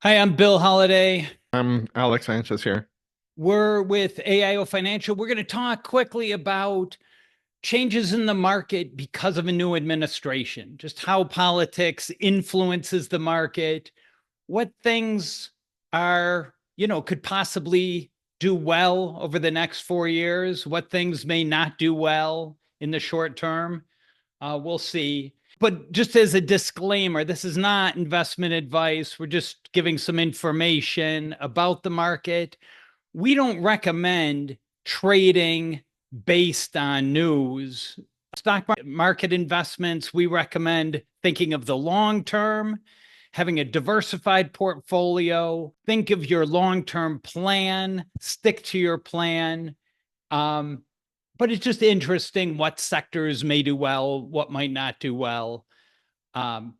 Hi, I'm Bill Holiday. I'm Alex Sanchez here. We're with AIO Financial. We're going to talk quickly about changes in the market because of a new administration, just how politics influences the market, what things could possibly do well over the next 4 years, what things may not do well in the short term. We'll see. But just as a disclaimer, this is not investment advice. We're just giving some information about the market. We don't recommend trading based on news. Stock market investments, we recommend thinking of the long term, having a diversified portfolio. Think of your long term plan, stick to your plan. Um, but it's just interesting what sectors may do well, what might not do well. Um,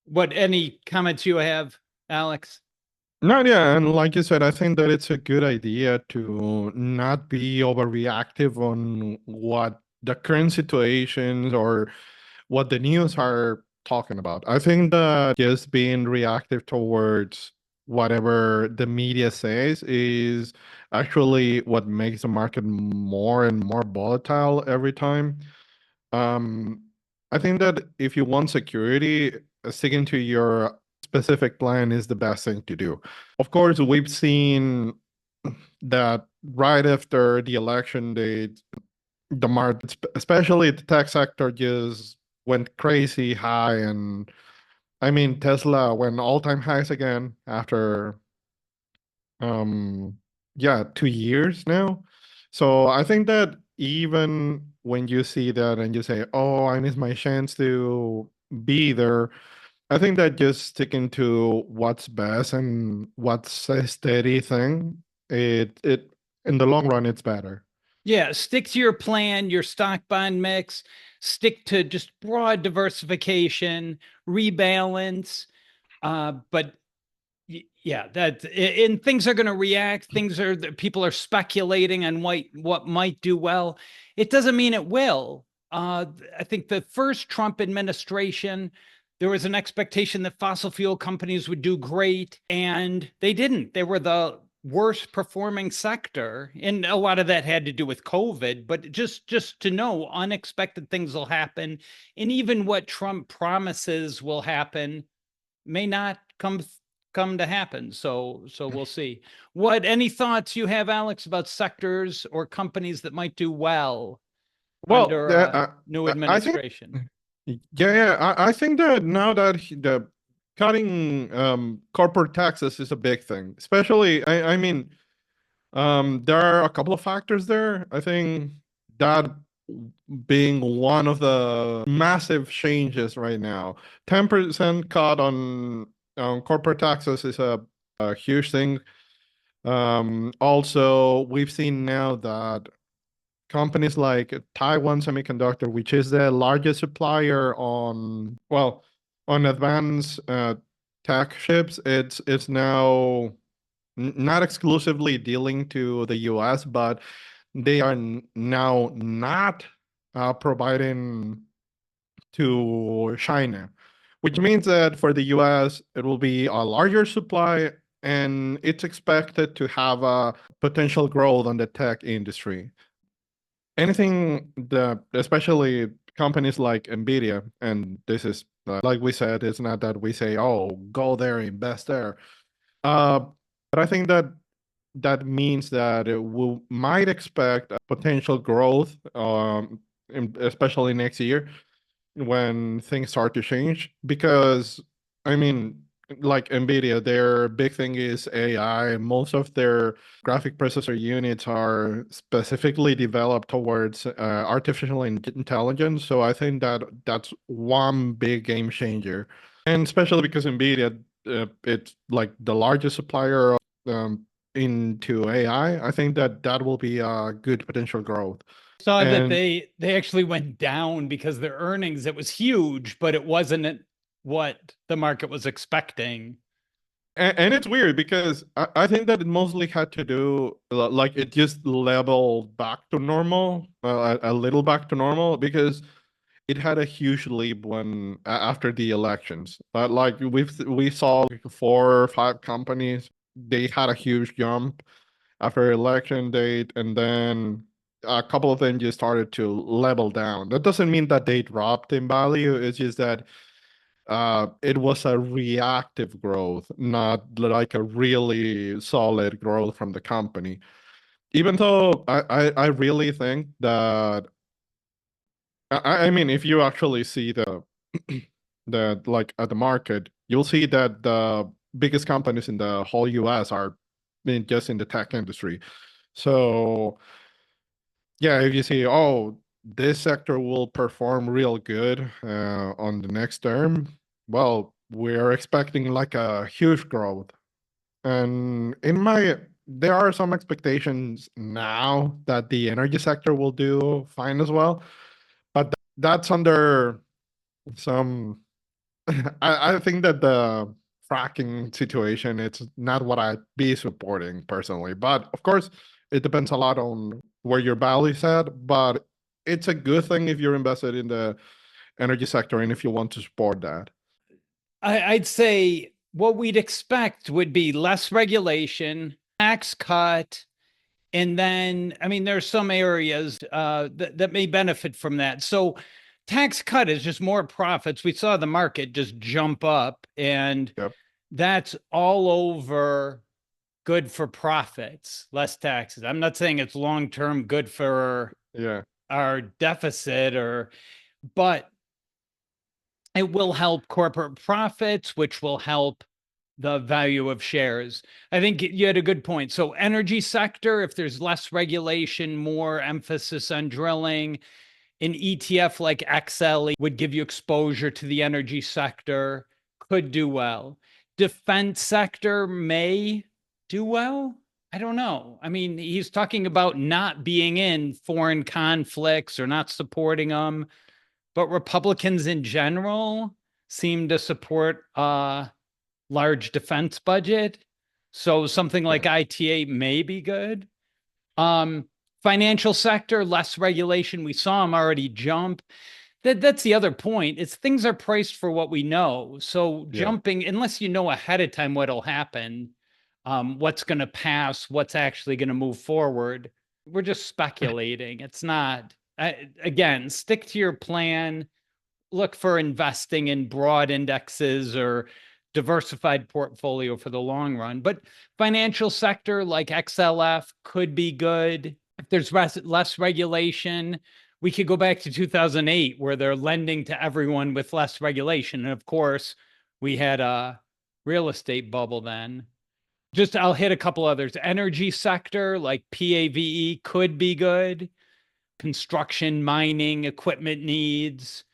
what any comments you have, Alex? No, yeah, and like you said, I think that it's a good idea to not be overreactive on what the current situations or what the news are talking about. I think that just being reactive towards whatever the media says is actually what makes the market more and more volatile every time. Um, I think that if you want security, sticking to your specific plan is the best thing to do. Of course, we've seen that right after the election, the market, especially the tech sector, just went crazy high, and I mean Tesla went all-time highs again after um yeah 2 years now. So I think that even when you see that and you say, oh, I miss my chance to be there, I think that just sticking to what's best and what's a steady thing, it in the long run it's better. Yeah, stick to your plan, your stock bond mix, stick to just broad diversification, rebalance. But yeah, that and things are going to react. Things are people are speculating on what might do well. It doesn't mean it will. I think the first Trump administration, there was an expectation that fossil fuel companies would do great, and they didn't. They were the worst performing sector, and a lot of that had to do with COVID. But just to know, unexpected things will happen, and even what Trump promises will happen may not come to happen. So we'll see. What any thoughts you have, Alex, about sectors or companies that might do well Well, under a new I think administration? I think that now that the cutting corporate taxes is a big thing, especially I mean there are a couple of factors there. I think that being one of the massive changes right now. 10% cut on corporate taxes is a huge thing. Also, we've seen now that companies like Taiwan Semiconductor, which is the largest supplier on advanced tech chips, it's now not exclusively dealing to the US, but they are now not providing to China, which means that for the US, it will be a larger supply and it's expected to have a potential growth on the tech industry. Anything that, especially companies like Nvidia, and this is like we said, it's not that we say, oh, go there, invest there. Uh, but I think that that means that we might expect a potential growth, especially next year when things start to change. Because, I mean, like Nvidia, their big thing is AI. Most of their graphic processor units are specifically developed towards artificial intelligence. So I think that that's one big game changer. And especially because Nvidia, it's like the largest supplier into AI. I think that that will be a good potential growth. Saw that And they actually went down because their earnings, it was huge, but it wasn't what the market was expecting. and it's weird because I think that it mostly had to do like it just leveled back to normal, a little back to normal because it had a huge leap when after the elections. But like we saw like 4 or 5 companies, they had a huge jump after election date, and then a couple of them just started to level down. That doesn't mean that they dropped in value. It's just that it was a reactive growth, not like a really solid growth from the company. Even though I really think that I mean, if you actually see the like at the market, you'll see that the biggest companies in the whole US are just in the tech industry. So yeah, if you see, oh, this sector will perform real good on the next term, well, we're expecting like a huge growth. And there are some expectations now that the energy sector will do fine as well, but that's under some. I think that the fracking situation, it's not what I'd be supporting personally. But of course, it depends a lot on where your value's at. But it's a good thing if you're invested in the energy sector and if you want to support that. I'd say what we'd expect would be less regulation, tax cut, and then, I mean, there's some areas that may benefit from that. So tax cut is just more profits. We saw the market just jump up, and Yep. that's all over good for profits, less taxes. I'm not saying it's long-term good for Yeah. our deficit but it will help corporate profits, which will help the value of shares. I think you had a good point. So energy sector, if there's less regulation, more emphasis on drilling, an ETF like XLE would give you exposure to the energy sector, could do well. Defense sector may do well. I don't know. I mean, he's talking about not being in foreign conflicts or not supporting them, but Republicans in general seem to support large defense budget. So something like Yeah. ITA may be good. Um, Financial sector, less regulation. We saw them already jump. That's the other point. It's things are priced for what we know. So Yeah. jumping, unless you know ahead of time what'll happen, what's going to pass, what's actually going to move forward, we're just speculating. It's not. Again, stick to your plan, look for investing in broad indexes or diversified portfolio for the long run. But financial sector like XLF could be good. If there's less regulation, we could go back to 2008 where they're lending to everyone with less regulation. And of course, we had a real estate bubble then. Just I'll hit a couple others. Energy sector like PAVE could be good. Construction, mining, equipment needs.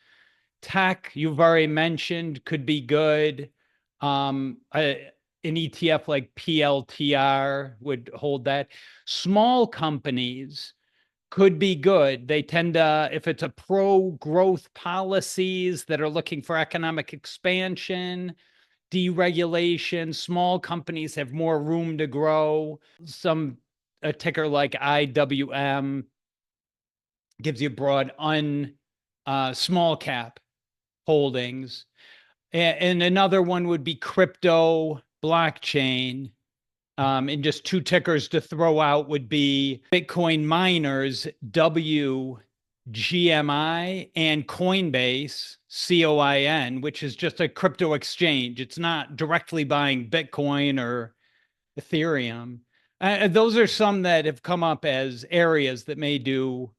Tech, you've already mentioned, could be good. An ETF like PLTR would hold that. Small companies could be good. They tend to, if it's a pro growth policies that are looking for economic expansion, deregulation, small companies have more room to grow. A ticker like IWM gives you broad small cap holdings. And another one would be crypto blockchain. And just two tickers to throw out would be Bitcoin miners, WGMI, and Coinbase, COIN, which is just a crypto exchange. It's not directly buying Bitcoin or Ethereum. Those are some that have come up as areas that may do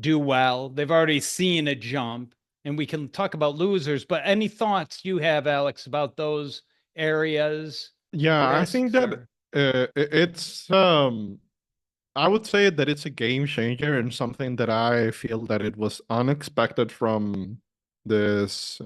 well. They've already seen a jump, and we can talk about losers, but any thoughts you have, Alex, about those areas, Yeah, I think risks that or it's I would say that it's a game changer and something that I feel that it was unexpected from this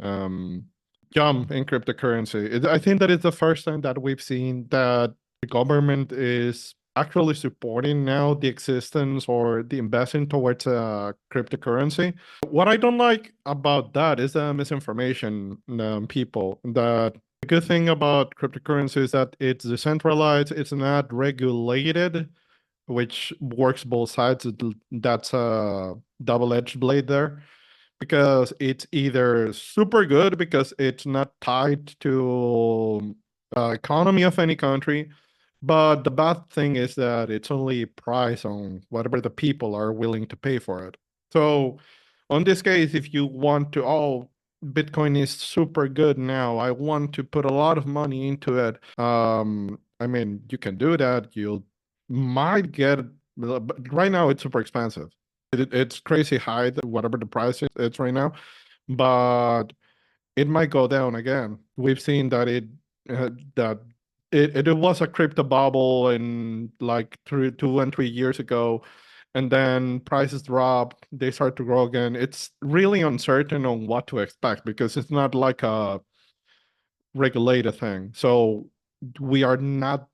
jump in cryptocurrency. I think that it's the first time that we've seen that the government is actually supporting now the existence or the investing towards cryptocurrency. What I don't like about that is the misinformation, people. That the good thing about cryptocurrency is that it's decentralized, it's not regulated, which works both sides. That's a double-edged blade there. because it's either super good because it's not tied to economy of any country, but the bad thing is that it's only priced on whatever the people are willing to pay for it. So on this case, if you want to, oh, Bitcoin is super good now, I want to put a lot of money into it. I mean, you can do that. You might get, but right now it's super expensive. It's crazy high, whatever the price is it's right now, but it might go down again. We've seen that that it was a crypto bubble in like 2 and 3 years ago, and then prices drop, they start to grow again. It's really uncertain on what to expect because it's not like a regulated thing. So we are not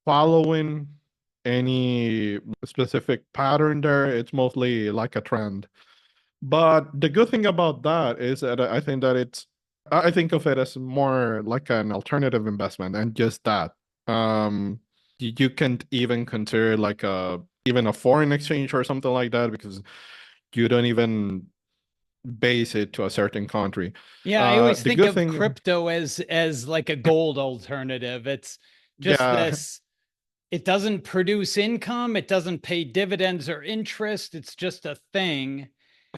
following any specific pattern there. It's mostly like a trend. But the good thing about that is that I think that I think of it as more like an alternative investment and just that. You can't even consider like even a foreign exchange or something like that because you don't even base it to a certain country. Yeah, I always The think good of thing, crypto as like a gold alternative. It's just yeah, this, it doesn't produce income, it doesn't pay dividends or interest, it's just a thing.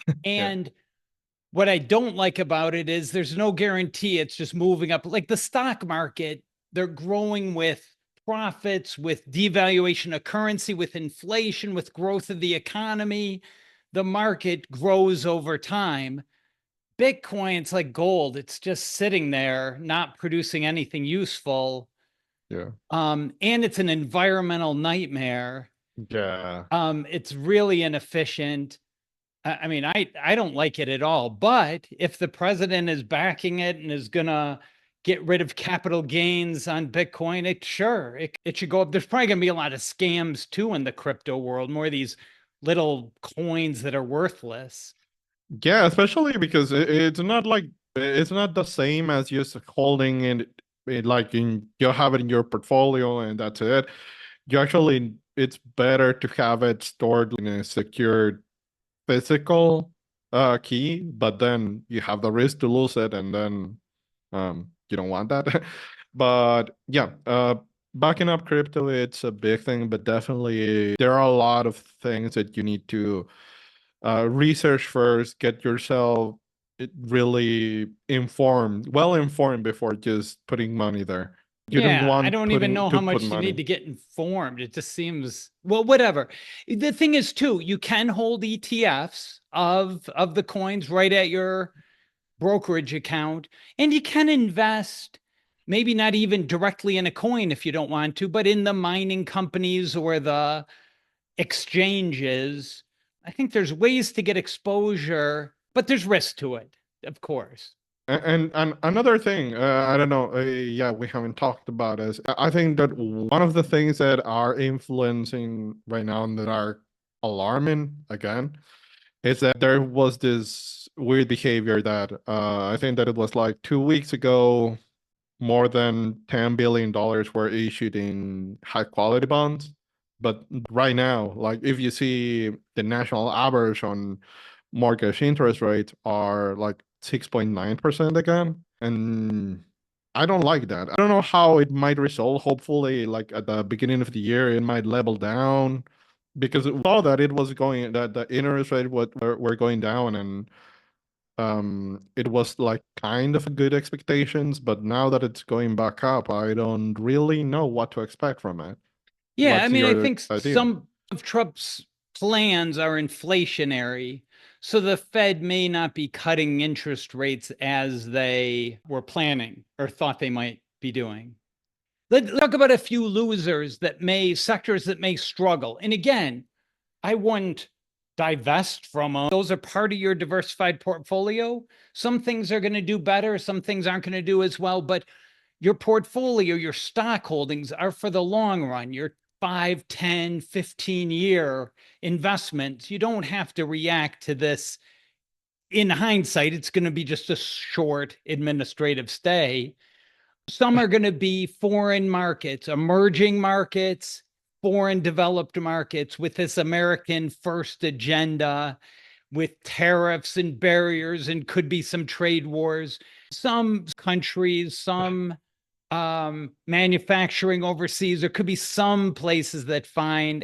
yeah, And what I don't like about it is there's no guarantee it's just moving up. Like the stock market, they're growing with profits, with devaluation of currency, with inflation, with growth of the economy. The market grows over time. Bitcoin, it's like gold. It's just sitting there, not producing anything useful. yeah, And it's an environmental nightmare. yeah. It's really inefficient. I mean, I don't like it at all. But if the president is backing it and is gonna get rid of capital gains on Bitcoin, it should go up. There's probably gonna be a lot of scams too in the crypto world, more of these little coins that are worthless. Yeah, especially because it's not like it's not the same as just holding it like in you have it in your portfolio and that's it. You actually it's better to have it stored in a secure physical key, but then you have the risk to lose it and then you don't want that. But yeah, backing up crypto it's a big thing, but definitely there are a lot of things that you need to research first, get yourself really informed, well informed before just putting money there. You don't Yeah, I want don't even know how put much you need money. to get informed. It just seems, well, whatever. The thing is too, you can hold ETFs of the coins right at your brokerage account, and you can invest maybe not even directly in a coin if you don't want to, but in the mining companies or the exchanges. I think there's ways to get exposure, but there's risk to it, of course. And another thing, I don't know, yeah, we haven't talked about is I think that one of the things that are influencing right now and that are alarming again is that there was this weird behavior that I think that it was like 2 weeks ago more than $10 billion were issued in high quality bonds. But right now, like if you see the national average on mortgage interest rates are like 6.9% again. And I don't like that. I don't know how it might resolve. Hopefully, like at the beginning of the year, it might level down because we saw that it was going that the interest rate were going down and it was like kind of good expectations, but now that it's going back up, I don't really know what to expect from it. Yeah, I What's mean, I your think idea? some of Trump's plans are inflationary. So the Fed may not be cutting interest rates as they were planning or thought they might be doing. Let's talk about a few losers sectors that may struggle. And again, I wouldn't divest from them. Those are part of your diversified portfolio. Some things are going to do better, some things aren't going to do as well, but your portfolio, your stock holdings are for the long run. Your 5, 10, 15-year investments. You don't have to react to this. In hindsight, it's going to be just a short administrative stay. Some are going to be foreign markets, emerging markets, foreign developed markets with this American first agenda. with tariffs and barriers, and could be some trade wars. Some countries, some manufacturing overseas, there could be some places that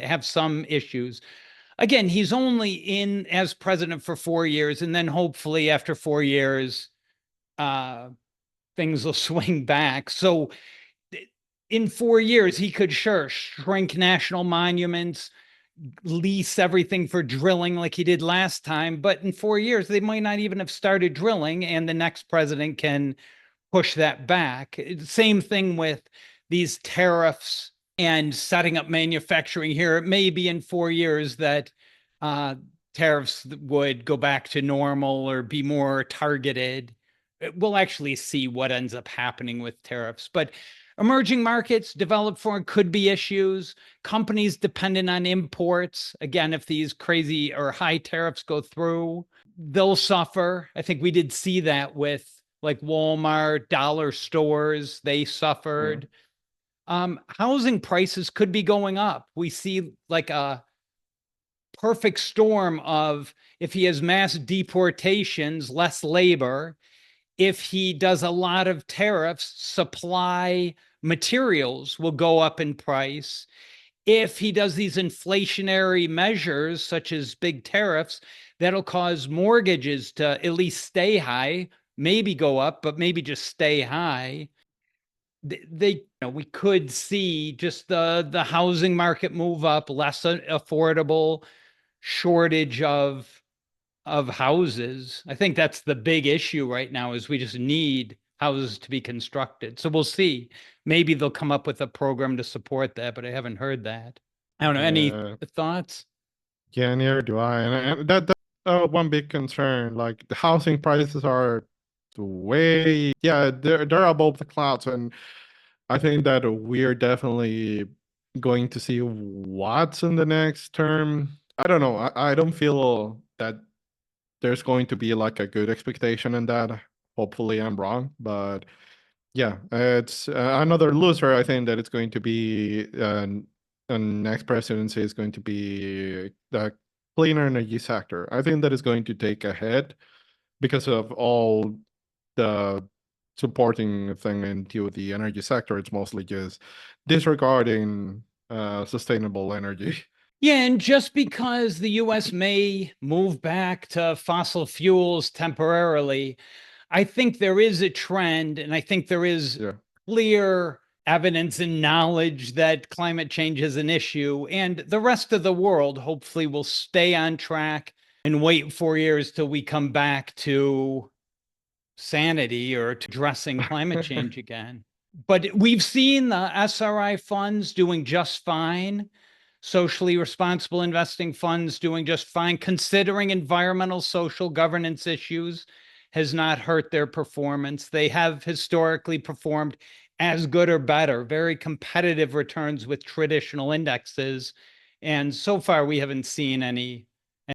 have some issues. Again, he's only in as president for 4 years, and then hopefully after 4 years, things will swing back. So in 4 years, he could sure shrink national monuments, lease everything for drilling like he did last time. But in 4 years, they might not even have started drilling, and the next president can push that back. Same thing with these tariffs and setting up manufacturing here. It may be in 4 years that tariffs would go back to normal or be more targeted. We'll actually see what ends up happening with tariffs. But emerging markets, developed foreign, could be issues. Companies dependent on imports. Again, if these crazy or high tariffs go through, they'll suffer. I think we did see that with like Walmart, dollar stores, they suffered. Housing prices could be going up. We see like a perfect storm of, if he has mass deportations, less labor. If he does a lot of tariffs, supply materials will go up in price. If he does these inflationary measures, such as big tariffs, that'll cause mortgages to at least stay high, maybe go up, but maybe just stay high. We could see just the housing market move up, less affordable, shortage of houses. I think that's the big issue right now, is we just need houses to be constructed. So we'll see. Maybe they'll come up with a program to support that, but I haven't heard that. I don't know. Any thoughts? Yeah, neither do I. And that's one big concern. Like the housing prices are they're above the clouds, and I think that we're definitely going to see what's in the next term. I don't know. I don't feel that there's going to be like a good expectation in that. Hopefully, I'm wrong, but yeah, it's another loser. I think that it's going to be the next presidency is going to be the cleaner energy sector. I think that is going to take a hit because of all the supporting thing into the energy sector. It's mostly just disregarding sustainable energy. Yeah, and just because the US may move back to fossil fuels temporarily, I think there is a trend, and I think there is clear evidence and knowledge that climate change is an issue, and the rest of the world hopefully will stay on track and wait 4 years till we come back to sanity or to addressing climate change again. But we've seen the SRI funds doing just fine. Socially responsible investing funds doing just fine, considering environmental, social governance issues has not hurt their performance. They have historically performed as good or better, very competitive returns with traditional indexes. And so far, we haven't seen any.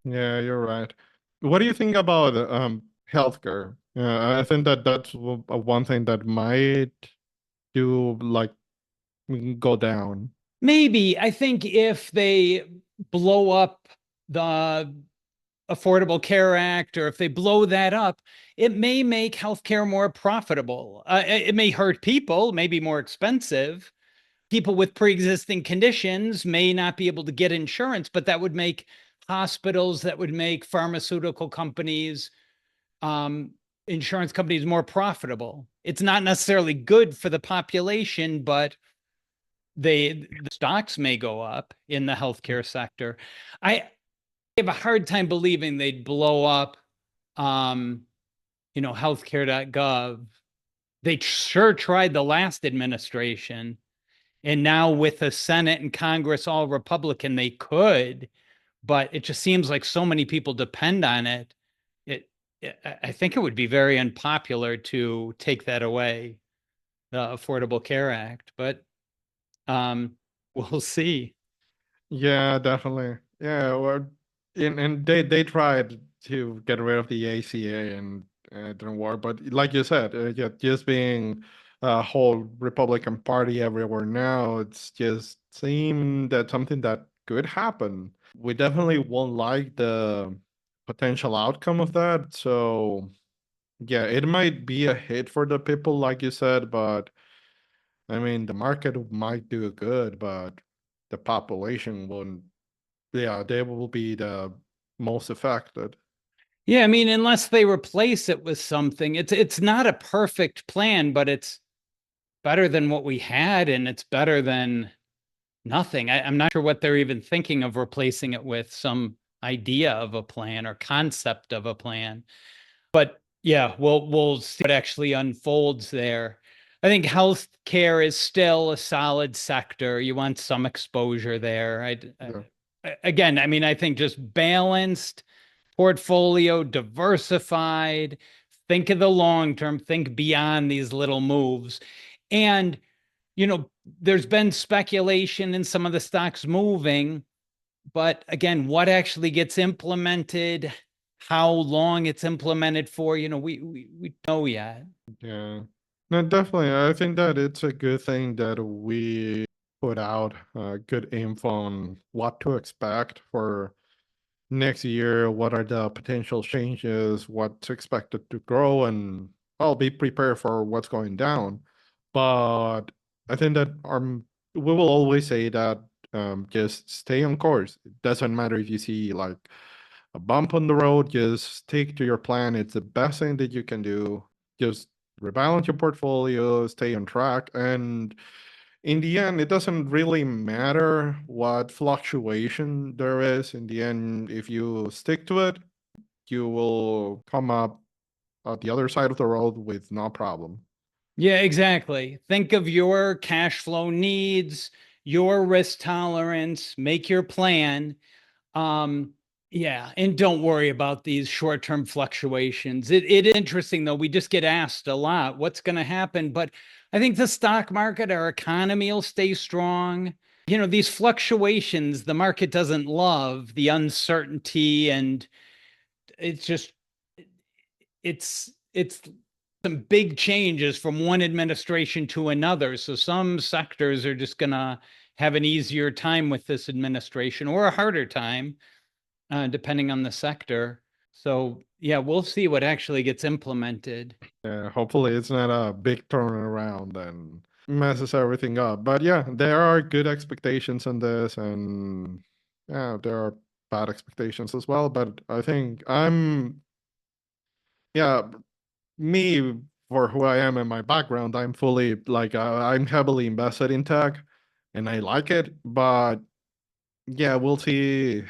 Yeah, you're right. What do you think about healthcare? I think that that's one thing that might do like go down. Maybe. I think if they blow up the Affordable Care Act, or if they blow that up, it may make healthcare more profitable. It may hurt people, may be more expensive. People with pre-existing conditions may not be able to get insurance, but that would make hospitals, that would make pharmaceutical companies, insurance companies more profitable. It's not necessarily good for the population, but the stocks may go up in the healthcare sector. I have a hard time believing they'd blow up, healthcare.gov. They sure tried the last administration. And now with the Senate and Congress all Republican, they could, but it just seems like so many people depend on it. I think it would be very unpopular to take that away, the Affordable Care Act, but we'll see. Yeah, definitely. Yeah, and they tried to get rid of the ACA and it didn't work. But like you said, yeah, just being a whole Republican Party everywhere now, it's just seemed that something that could happen. We definitely won't like the potential outcome of that. So yeah, it might be a hit for the people, like you said, but I mean, the market might do good, but the population won't. Yeah, they will be the most affected. Yeah, I mean, unless they replace it with something, it's not a perfect plan, but it's better than what we had, and it's better than nothing. I'm not sure what they're even thinking of replacing it with, some idea of a plan or concept of a plan. But yeah, we'll see what actually unfolds there. I think healthcare is still a solid sector. You want some exposure there. Yeah. Again, I mean, I think just balanced portfolio, diversified, think of the long term, think beyond these little moves. And, you know, there's been speculation in some of the stocks moving, but again, what actually gets implemented, how long it's implemented for, we don't know yet. Yeah. No, definitely. I think that it's a good thing that we put out good info on what to expect for next year, what are the potential changes, what's expected to grow, and I'll be prepared for what's going down. But I think that we will always say that just stay on course. It doesn't matter if you see like a bump on the road, just stick to your plan. It's the best thing that you can do. Just rebalance your portfolio, stay on track, and in the end, it doesn't really matter what fluctuation there is. In the end, if you stick to it, you will come up at the other side of the road with no problem. Yeah, exactly. Think of your cash flow needs, your risk tolerance, make your plan. Um, yeah, and don't worry about these short-term fluctuations. It is interesting though. We just get asked a lot, what's going to happen? But I think the stock market, our economy will stay strong. These fluctuations, the market doesn't love the uncertainty, and it's just it's some big changes from one administration to another. So some sectors are just gonna have an easier time with this administration or a harder time, depending on the sector. So yeah, we'll see what actually gets implemented. Hopefully, it's not a big turnaround and messes everything up. But yeah, there are good expectations on this, and yeah, there are bad expectations as well. But I think yeah, me for who I am and my background, I'm fully like I'm heavily invested in tech, and I like it. But yeah, we'll see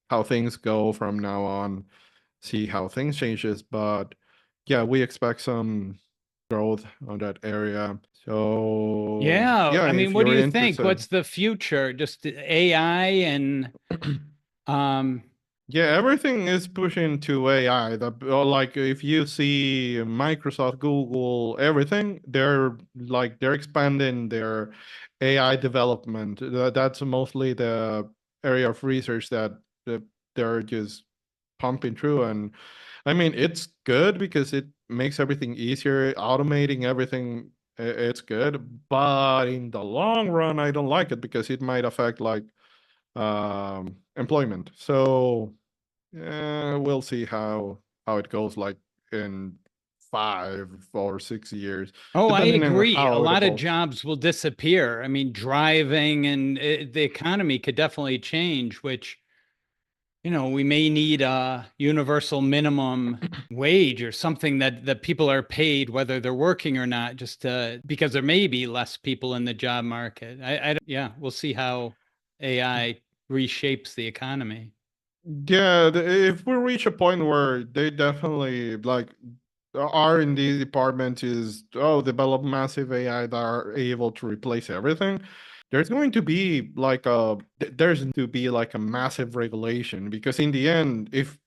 how things go from now on. See how things changes, but yeah, we expect some growth on that area. So Yeah, yeah, I mean, if what do you're you think? interested. What's the future? Just AI and um Yeah, everything is pushing to AI. Like if you see Microsoft, Google, everything, they're expanding their AI development. That's mostly the area of research that they're just pumping through. And I mean, it's good because it makes everything easier, automating everything. It's good, but in the long run, I don't like it because it might affect like employment. So we'll see how it goes like in 5 or 6 years, oh, I depending on agree. A how it lot of evolves. jobs will disappear. I mean, driving and the economy could definitely change, which we may need a universal minimum wage or something that people are paid whether they're working or not, just because there may be less people in the job market. Yeah, we'll see how AI reshapes the economy. Yeah, if we reach a point where they definitely like the R&D department is develop massive AI that are able to replace everything, there's going to be like a massive regulation because in the end, if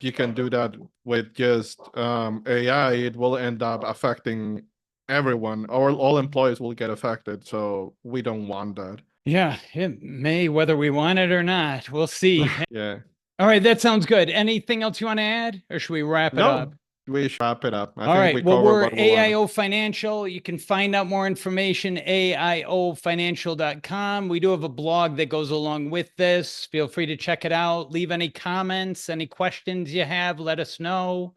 you can do that with just AI, it will end up affecting everyone, or all employees will get affected. So we don't want that. Yeah, it may, whether we want it or not. We'll see. Yeah. All right, that sounds good. Anything else you want to add, or should we wrap it up? No, we should wrap it up. I All think right. we Well, covered we're what we wanted. AIO Financial. You can find out more information, AIOfinancial.com. We do have a blog that goes along with this. Feel free to check it out. Leave any comments, any questions you have, let us know.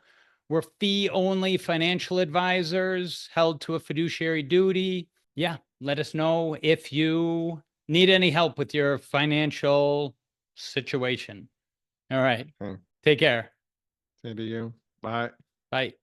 We're fee-only financial advisors held to a fiduciary duty. Yeah, let us know if you need any help with your financial situation. All right. Okay. Take care. Same to you. Bye. Bye.